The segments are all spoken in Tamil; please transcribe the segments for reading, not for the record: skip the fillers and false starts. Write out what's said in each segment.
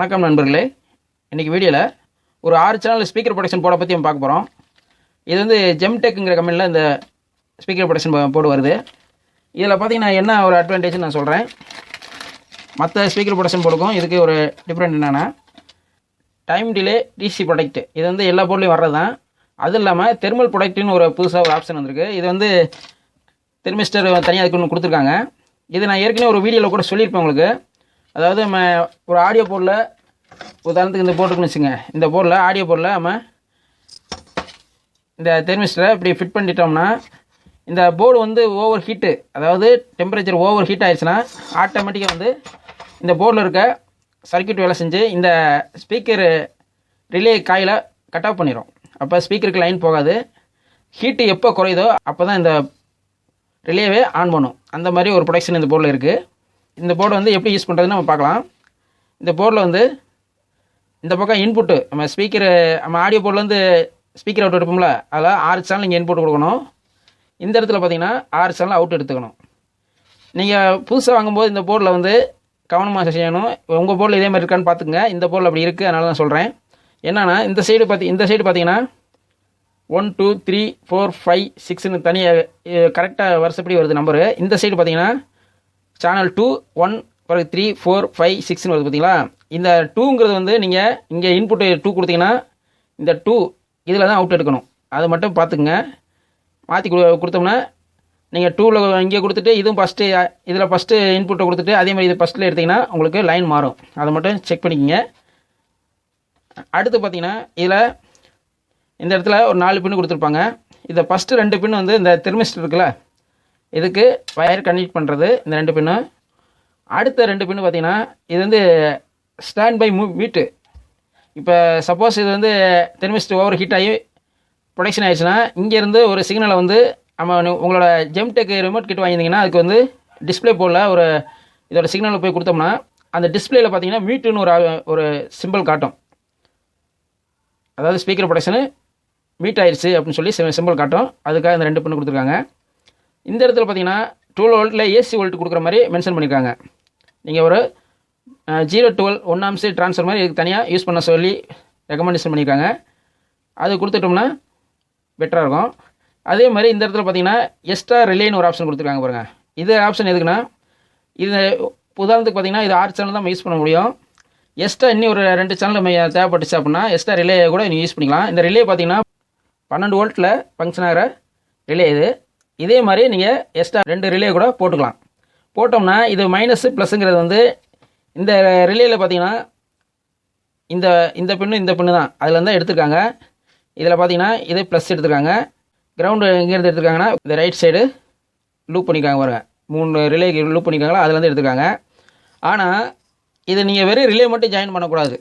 வணக்கம் நண்பர்களே. இன்றைக்கி வீடியோவில் ஒரு 6 சேனல் ஸ்பீக்கர் ப்ரொடக்ஷன் போர்டை பற்றி நம்ம பார்க்க போகிறோம். இது வந்து ஜெம்டெக்குங்கிற கம்பெனியில் இந்த ஸ்பீக்கர் ப்ரொடக்ஷன் போர்டு வருது. இதில் பார்த்தீங்கன்னா என்ன ஒரு அட்வான்டேஜ்னு நான் சொல்கிறேன். மற்ற ஸ்பீக்கர் ப்ரொடக்ஷன் போர்டுக்கும் இதுக்கு ஒரு டிஃப்ரெண்ட் என்னென்னா, டைம் டிலே டிசி ப்ரொடக்ட் இது வந்து எல்லா போர்ட்லேயும் வர்றது தான். அது இல்லாமல் தெர்மல் ப்ரொடக்ட்னு ஒரு புதுசாக ஒரு ஆப்ஷன் வந்திருக்கு. இது வந்து தெர்மிஸ்டர் தனியாக அதுக்கு ஒன்று கொடுத்துருக்காங்க. இது நான் ஏற்கனவே ஒரு வீடியோவில் கூட சொல்லியிருப்பேன் உங்களுக்கு. அதாவது நம்ம ஒரு ஆடியோ போர்டில் உதாரணத்துக்கு இந்த போர்டுக்குன்னு வச்சுங்க, இந்த போர்டில் ஆடியோ போர்டில் நம்ம இந்த தெர்மிஸ்டரை இப்படி ஃபிட் பண்ணிட்டோம்னா இந்த போர்டு வந்து ஓவர் ஹீட்டு, அதாவது டெம்பரேச்சர் ஓவர் ஹீட் ஆயிடுச்சுன்னா ஆட்டோமேட்டிக்காக வந்து இந்த போர்டில் இருக்க சர்க்யூட் வேலை செஞ்சு இந்த speaker relay coil cut off பண்ணிடும். அப்போ ஸ்பீக்கருக்கு லைன் போகாது. ஹீட்டு எப்போ குறையுதோ அப்போ தான் இந்த ரிலேவே ஆன் பண்ணும். அந்த மாதிரி ஒரு ப்ரொடக்ஷன் இந்த போர்டில் இருக்குது. இந்த போர்டு வந்து எப்படி யூஸ் பண்ணுறதுன்னு நம்ம பார்க்கலாம். இந்த போர்டில் வந்து இந்த பக்கம் இன்புட்டு நம்ம ஸ்பீக்கரு, நம்ம ஆடியோ போர்ட்லேருந்து ஸ்பீக்கர் அவுட் எடுப்போம்ல, அதில் 6 சேனல் இங்கே இன்புட் கொடுக்கணும். இந்த இடத்துல பார்த்தீங்கன்னா 6 சேனல் அவுட் எடுத்துக்கணும். நீங்கள் புதுசாக வாங்கும்போது இந்த போர்டில் வந்து கவனமாக செய்யணும். உங்கள் போர்டில் இதே மாதிரி இருக்கான்னு பார்த்துக்குங்க. இந்த போர்டில் அப்படி இருக்குது, அதனால தான் சொல்கிறேன். என்னென்னா இந்த சைடு பார்த்தீங்கன்னா 1 2 3 4 5 6ன்னு தனியாக கரெக்டாக வருஷப்படி வருது நம்பரு. இந்த சைடு பார்த்தீங்கன்னா சேனல் 2 1 பிறகு 3 4 5 6ன்னு வருது பார்த்தீங்களா. இந்த 2ங்கிறது வந்து நீங்கள் இங்கே இன்புட்டு 2 கொடுத்தீங்கன்னா இந்த 2 இதில் தான் அவுட் எடுக்கணும். அதை மட்டும் பார்த்துக்குங்க. மாற்றி கொடுத்தோம்னா நீங்கள் 2ல் இங்கே கொடுத்துட்டு இதுவும் ஃபஸ்ட்டு இதில் ஃபஸ்ட்டு இன்புட்டை கொடுத்துட்டு அதே மாதிரி இது ஃபஸ்ட்டில் எடுத்திங்கன்னா உங்களுக்கு லைன் மாறும். அதை மட்டும் செக் பண்ணிக்கோங்க. அடுத்து பார்த்தீங்கன்னா இதில் இந்த இடத்துல ஒரு 4 பின்னு கொடுத்துருப்பாங்க. இதை ஃபஸ்ட்டு 2 பின்னு வந்து இந்த தெர்மிஸ்டர் இருக்குல்ல, இதுக்கு வயர் கனெக்ட் பண்ணுறது இந்த 2 பின்னு. அடுத்த 2 பின்னு பார்த்தீங்கன்னா இது வந்து ஸ்டாண்ட் பை மீட்டு. இப்போ சப்போஸ் இது வந்து தெர்மிஸ்டர் ஓவர் ஹீட் ஆகி ப்ரொடக்ஷன் ஆகிடுச்சுன்னா இங்கேருந்து ஒரு சிக்னலை வந்து நம்ம உங்களோட ஜெம்டெக் ரிமோட் கிட் வாங்கியிருந்தீங்கன்னா அதுக்கு வந்து டிஸ்பிளே போர்டில் ஒரு இதோட சிக்னலை போய் கொடுத்தோம்னா அந்த டிஸ்பிளேயில் பார்த்தீங்கன்னா மீட்டுன்னு ஒரு சிம்பிள் காட்டும். அதாவது ஸ்பீக்கர் ப்ரொடக்ஷனு மீட் ஆயிடுச்சு அப்படின்னு சொல்லி சிம்பிள் காட்டும். அதுக்காக இந்த 2 பின்னு கொடுத்துருக்காங்க. இந்த இடத்துல பார்த்தீங்கன்னா 12 வோல்ட்டில் ஏசி வோல்ட் கொடுக்குற மாதிரி மென்ஷன் பண்ணியிருக்காங்க. நீங்கள் ஒரு 0-12 1 ஆம்ஸ் ட்ரான்ஸ்ஃபர் மாதிரி இதுக்கு தனியாக யூஸ் பண்ண சொல்லி ரெக்கமெண்டேஷன் பண்ணியிருக்காங்க. அது கொடுத்துட்டோம்னா பெட்டராக இருக்கும். அதே மாதிரி இந்த இடத்துல பார்த்தீங்கன்னா எக்ஸ்ட்ரா ரிலேன்னு ஒரு ஆப்ஷன் கொடுத்துருக்காங்க பாருங்கள். இது ஆப்ஷன் எதுக்குன்னா, இது உதாரணத்துக்கு பார்த்தீங்கன்னா இது 6 சேனல் தான் யூஸ் பண்ண முடியும். எக்ஸ்ட்ரா இன்னும் ஒரு 2 சேனல் நம்ம தேவைப்பட்டுச்சு அப்படின்னா எக்ஸ்ட்ரா ரிலே கூட நீங்கள் யூஸ் பண்ணிக்கலாம். இந்த ரிலே பார்த்தீங்கன்னா 12 வோல்ட்டில் ஃபங்க்ஷன் ஆகிற ரிலே இது. இதே மாதிரி நீங்கள் எக்ஸ்ட்ரா 2 ரிலே கூட போட்டுக்கலாம். போட்டோம்னா இது மைனஸு ப்ளஸ்ஸுங்கிறது வந்து இந்த ரிலேயில் பார்த்தீங்கன்னா இந்த பின்னு தான் அதில் தான் எடுத்துருக்காங்க. இதில் பார்த்தீங்கன்னா இது ப்ளஸ் எடுத்துருக்காங்க. கிரவுண்டு எங்கேருந்து எடுத்துருக்காங்கன்னா இந்த ரைட் சைடு லூப் பண்ணியிருக்காங்க பாருங்க. 3 ரிலே லூப் பண்ணியிருக்காங்களா, அதுலேருந்து எடுத்துருக்காங்க. ஆனால் இது நீங்கள் வெறும் ரிலே மட்டும் ஜாயின் பண்ணக்கூடாது.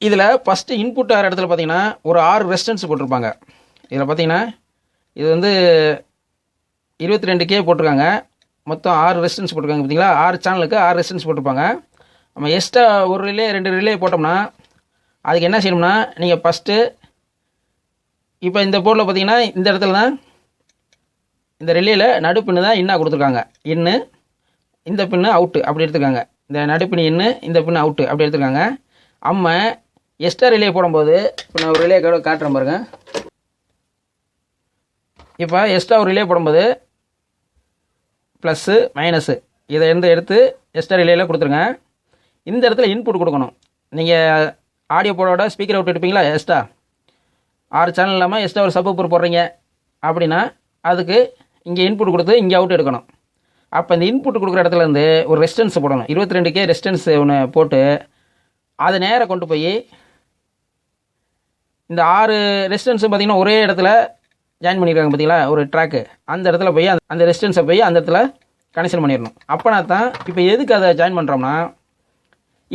இதில் ஃபஸ்ட்டு இன்புட் ஆகிற இடத்துல பார்த்தீங்கன்னா ஒரு 6 ரெசிஸ்டன்ஸ் போட்டிருப்பாங்க. இதில் பார்த்தீங்கன்னா இது வந்து 22K போட்டிருக்காங்க. மொத்தம் 6 ரெசிஸ்டன்ஸ் போட்டிருக்காங்க பார்த்தீங்களா. 6 சேனலுக்கு 6 ரெசிஸ்டன்ஸ் போட்டிருப்பாங்க. நம்ம எக்ஸ்ட்ரா ஒரு ரிலே 2 ரிலே போட்டோம்னா அதுக்கு என்ன செய்யணும்னா, நீங்கள் ஃபஸ்ட்டு இப்போ இந்த போர்டில் பார்த்தீங்கன்னா இந்த இடத்துல தான் இந்த ரிலேயில் நடுப்பின்னு தான் இன்னாக கொடுத்துருக்காங்க. இன்னு இந்த பின்னு அவுட்டு அப்படி எடுத்துருக்காங்க. இந்த நடுப்பின்னு இன்னு இந்த பின்னு அவுட்டு அப்படி எடுத்துருக்காங்க. நம்ம எக்ஸ்ட்ரா ரிலே போடும்போது இப்போ நான் ஒரு ரிலே காட்டுறேன் பாருங்க. இப்போ எக்ஸ்ட்ரா ஒரு ரிலே போடும்போது ப்ளஸ்ஸு மைனஸு இதை எடுத்து எக்ஸ்ட்ரா ரிலேயில் கொடுத்துருங்க. இந்த இடத்துல இன்புட் கொடுக்கணும். நீங்கள் ஆடியோ போர்டோட ஸ்பீக்கர் அவுட் எடுப்பீங்களா, எக்ஸ்ட்ரா 6 சேனல் இல்லாமல் எக்ஸ்ட்ரா ஒரு சப்பூஃபர் போடுறீங்க அப்படின்னா அதுக்கு இங்கே இன்புட் கொடுத்து இங்கே அவுட் எடுக்கணும். அப்போ இந்த இன்புட் கொடுக்குற இடத்துலேருந்து ஒரு ரெசிஸ்டன்ஸ் போடணும். 22K ரெசிஸ்டன்ஸ் ஒன்று போட்டு அதை நேராக கொண்டு போய் இந்த 6 ரெசிஸ்டன்ஸும் பார்த்திங்கன்னா ஒரே இடத்துல ஜாயின் பண்ணியிருக்காங்க பார்த்தீங்களா, ஒரு ட்ராக்கு. அந்த இடத்துல போய் அந்த ரெசிஸ்டன்ஸை போய் அந்த இடத்துல கனெக்ஷன் பண்ணிடணும். அப்போனா தான் இப்போ எதுக்கு அதை ஜாயின் பண்ணுறோம்னா,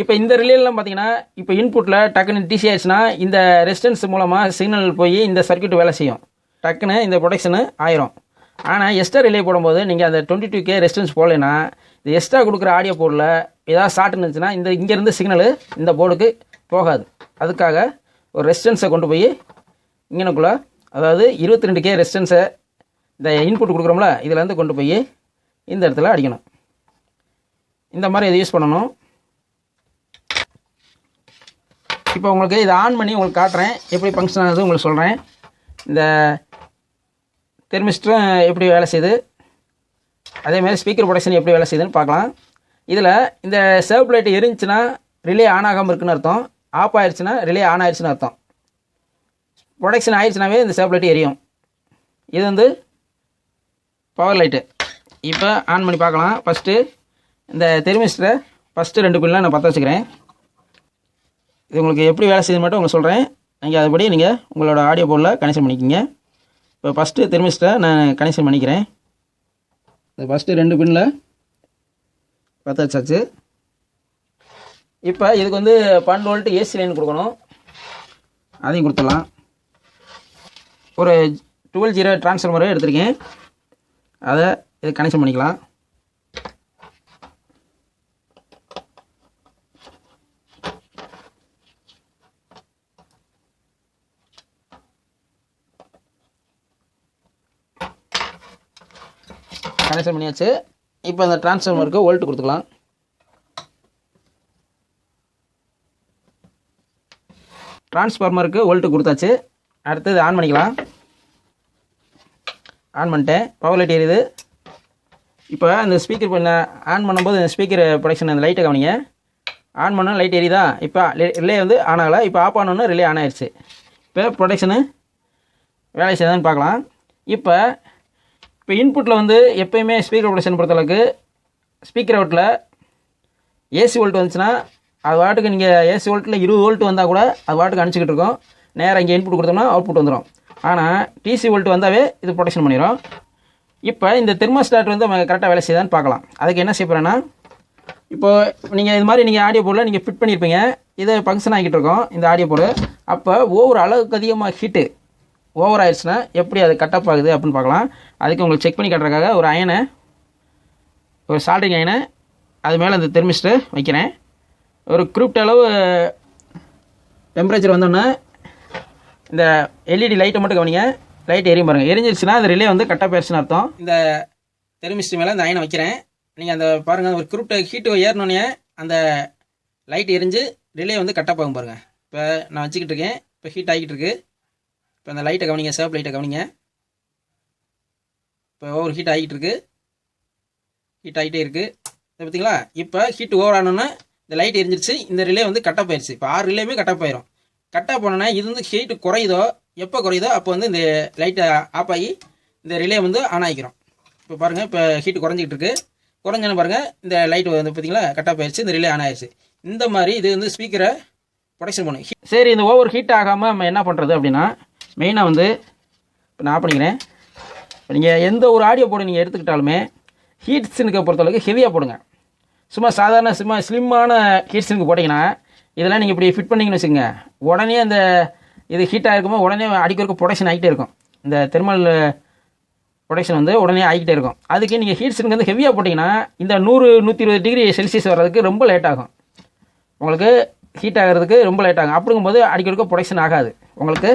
இப்போ இந்த ரிலேலாம் பார்த்தீங்கன்னா இப்போ இன்புட்டில் டக்குன்னு டிசி ஆயிடுச்சுன்னா இந்த ரெசிஸ்டன்ஸ் மூலமாக சிக்னல் போய் இந்த சர்க்யூட் வேலை செய்யும். டக்குன்னு இந்த ப்ரொடக்ஷனு ஆயிரும். ஆனால் எக்ஸ்ட்ரா ரிலே போடும்போது நீங்கள் அந்த 22K ரெசிஸ்டன்ஸ் போடலைன்னா இந்த எக்ஸ்ட்ரா கொடுக்குற ஆடியோ போர்டில் ஏதாவது ஷார்ட் இருந்துச்சுன்னா இங்கேருந்து சிக்னலு இந்த போர்டுக்கு போகாது. அதுக்காக ஒரு ரெசிஸ்டன்ஸை கொண்டு போய் இங்கனுக்குள்ளே, அதாவது 22K ரெசிஸ்டன்ஸை இந்த இன்புட் கொடுக்குறோம்ல இதிலேருந்து கொண்டு போய் இந்த இடத்துல அடிக்கணும். இந்த மாதிரி இதை யூஸ் பண்ணணும். இப்போ உங்களுக்கு இதை ஆன் பண்ணி உங்களுக்கு காட்டுறேன், எப்படி ஃபங்க்ஷன் ஆகுது உங்களுக்கு சொல்கிறேன். இந்த தெர்மிஸ்டரும் எப்படி வேலை செய்யுது, அதேமாதிரி ஸ்பீக்கர் ப்ரொடக்ஷன் எப்படி வேலை செய்யுதுன்னு பார்க்கலாம். இதில் இந்த சேவ் லைட் எரிஞ்சுன்னா ரிலே ஆன் ஆகாமல் இருக்குன்னு அர்த்தம், ஆஃப் ஆயிடுச்சுன்னா ரிலே ஆன் ஆயிடுச்சுன்னு அர்த்தம். ப்ரொடக்ஷன் ஆயிடுச்சுனாவே இந்த சேவ் லைட் எரியும். இது வந்து பவர் லைட்டு. இப்போ ஆன் பண்ணி பார்க்கலாம். ஃபஸ்ட்டு இந்த தெர்மிஸ்டரை ஃபஸ்ட்டு 2 பின்லாம் நான் பற்ற வச்சுக்கிறேன். இது உங்களுக்கு எப்படி வேலை செய்யுது மட்டும் உங்களுக்கு சொல்கிறேன். நீங்கள் அதுபடி நீங்கள் உங்களோட ஆடியோ போர்டில் கனெக்ஷன் பண்ணிக்கிங்க. இப்போ ஃபஸ்ட்டு தெர்மிஸ்டரை நான் கனெக்ஷன் பண்ணிக்கிறேன். இந்த ஃபஸ்ட்டு 2 பின்னில் பற்ற வச்சாச்சு. இப்போ இதுக்கு வந்து 12 வோல்ட் ஏசி லைன் கொடுக்கணும், அதையும் கொடுத்துடலாம். ஒரு 12 டிரான்ஸ்ஃபார்மரை எடுத்திருக்கேன், அதை இது கனெக்ஷன் பண்ணிக்கலாம். கனெக்ஷன் பண்ணியாச்சு. இப்போ அந்த டிரான்ஸ்ஃபார்மருக்கு வோல்ட் கொடுத்துக்கலாம். டிரான்ஸ்ஃபார்மருக்கு வோல்ட்டு கொடுத்தாச்சு. அடுத்தது ஆன் பண்ணிக்கலாம். ஆன் பண்ணிட்டேன், பவர் லைட் எரியுது. இப்போ அந்த ஸ்பீக்கர் பண்ண ஆன் பண்ணும்போது இந்த ஸ்பீக்கர் ப்ரொடக்ஷன் அந்த லைட்டை கவனிங்க. ஆன் பண்ணால் லைட் எரியுதா? இப்போ ரிலே வந்து ஆன் ஆகலை. இப்போ ஆஃப் ஆனோன்னா ரிலே ஆன் ஆயிடுச்சு. இப்போ ப்ரொடக்ஷனு வேலை செய்யுதான்னு பார்க்கலாம். இப்போ இன்புட்டில் வந்து எப்போயுமே ஸ்பீக்கர் ப்ரொடக்ஷன் பொறுத்தளவுக்கு ஸ்பீக்கர் அவுட்டில் ஏசி வோல்ட் வந்துச்சுன்னா அது வாட்டுக்கு நீங்கள் ஏசி வோல்ட்டில் 20 வோல்ட் வந்தால் கூட அது வாட்டுக்கு அனுப்பிச்சிக்கிட்டு இருக்கோம். நேராக இங்கே இன்புட் கொடுத்தோம்னா அவுட்புட் வந்துடும். ஆனால் டிசி வோல்ட் வந்தாவே இது ப்ரொடக்ஷன் பண்ணிடும். இப்போ இந்த தெர்மோஸ்டாட் வந்து கரெக்டாக வேலை செய்யுதான்னு பார்க்கலாம். அதுக்கு என்ன செய்ய போகிறேன்னா, இப்போது நீங்கள் இது மாதிரி நீங்கள் ஆடியோ போர்டில் நீங்கள் ஃபிட் பண்ணியிருப்பீங்க, இதை ஃபங்க்ஷன் ஆகிட்டு இருக்கோம் இந்த ஆடியோ போர்டு. அப்போ ஒவ்வொரு அளவுக்கு அதிகமாக ஹீட்டு ஓவர் ஆயிடுச்சுன்னா எப்படி அது கட்டப் ஆகுது அப்படின்னு பார்க்கலாம். அதுக்கு உங்களுக்கு செக் பண்ணி காட்டுறதுக்காக ஒரு அயனை, ஒரு சால்டிங் அயனை அது மேலே அந்த தெர்மிஸ்டர் வைக்கிறேன். ஒரு குறிப்பிட்ட அளவு டெம்பரேச்சர் வந்தோன்னே இந்த எல்இடி லைட்டை மட்டும் கவனிங்க. லைட் எரியும் பாருங்கள். எரிஞ்சிருச்சுன்னா அந்த ரிலே வந்து கட்டப் ஆயிடுச்சுன்னு அர்த்தம். இந்த தெர்மிஸ்டர் மேலே அந்த அயனை வைக்கிறேன். நீங்கள் அந்த பாருங்கள், ஒரு குறிப்பிட்ட ஹீட்டு ஏறினோடனே அந்த லைட் எரிஞ்சு ரிலே வந்து கட்டப் ஆகும் பாருங்கள். இப்போ நான் வச்சுக்கிட்டு இருக்கேன், இப்போ ஹீட் ஆகிட்டு இருக்கு. இப்போ அந்த லைட்டை கவனிங்க, சேவ் லைட்டை கவனிங்க. இப்போ ஓவர் ஹீட் ஆகிட்டு இருக்கு, ஹீட் ஆகிட்டே இருக்குது பார்த்தீங்களா. இப்போ ஹீட் ஓவர் ஆனோன்னா இந்த லைட் எரிஞ்சிருச்சு, இந்த ரிலே வந்து கட்டப் ஆயிடுச்சு. இப்போ 6 ரிலேயுமே கட்டப் ஆயிரும். கட்டப் போனோன்னா இது வந்து ஹீட்டு குறையுதோ, எப்போ குறையுதோ அப்போ வந்து இந்த லைட்டை ஆஃப் ஆகி இந்த ரிலே வந்து ஆன் ஆகிக்கிறோம். இப்போ பாருங்கள், இப்போ ஹீட்டு குறைஞ்சிக்கிட்டு இருக்குது. குறைஞ்சோன்னு பாருங்கள், இந்த லைட் வந்து பார்த்தீங்களா கட்டப் ஆயிடுச்சு, இந்த ரிலே ஆன் ஆயிடுச்சு. இந்த மாதிரி இது வந்து ஸ்பீக்கரை ப்ரொடக்ஷன் பண்ணும். சரி, இந்த ஓவர் ஹீட் ஆகாமல் நம்ம என்ன பண்ணுறது அப்படின்னா, மெயினாக வந்து இப்போ நான் ஆஃப் பண்ணிக்கிறேன். இப்போ நீங்கள் எந்த ஒரு ஆடியோ போர்டு நீங்கள் எடுத்துக்கிட்டாலுமே ஹீட் சின்னுக்கு பொறுத்தளவுக்கு ஹெவியாக போடுங்க. சும்மா சாதாரண ஸ்லிம்மான ஹீட் சின்னுக்கு போட்டிங்கன்னா, இதெல்லாம் நீங்கள் இப்படி ஃபிட் பண்ணிங்கன்னு வச்சுக்கோங்க, உடனே அந்த இது ஹீட்டாக இருக்கும்போது உடனே அடிக்கிறதுக்கு ப்ரொடக்ஷன் ஆகிட்டே இருக்கும். இந்த தெர்மல் ப்ரொடக்ஷன் வந்து உடனே ஆகிக்கிட்டே இருக்கும். அதுக்கு நீங்கள் ஹீட் சின்னுக்கு வந்து ஹெவியாக போட்டிங்கன்னா இந்த 100-120 டிகிரி செல்சியஸ் வர்றதுக்கு ரொம்ப லேட் ஆகும். உங்களுக்கு ஹீட் ஆகிறதுக்கு ரொம்ப லேட் ஆகும். அப்படிங்கும்போது அடிக்கிறதுக்கு ப்ரொடக்ஷன் ஆகாது, உங்களுக்கு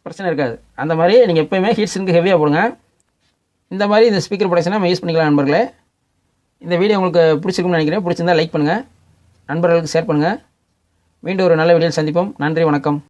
பிரச்சனை இருக்காது. அந்த மாதிரி நீங்கள் எப்போயுமே ஹீட் சின்னுக்கு ஹெவியாக போடுங்க. இந்த மாதிரி இந்த ஸ்பீக்கர் ப்ரொடக்ஷனை நம்ம யூஸ் பண்ணிக்கலாம் நண்பர்களே. இந்த வீடியோ உங்களுக்கு பிடிச்சிருக்கும்னு நினைக்கிறேன். பிடிச்சிருந்தால் லைக் பண்ணுங்கள், நண்பர்களுக்கு ஷேர் பண்ணுங்கள். மீண்டும் ஒரு நல்ல வீடியோவில் சந்திப்போம். நன்றி, வணக்கம்.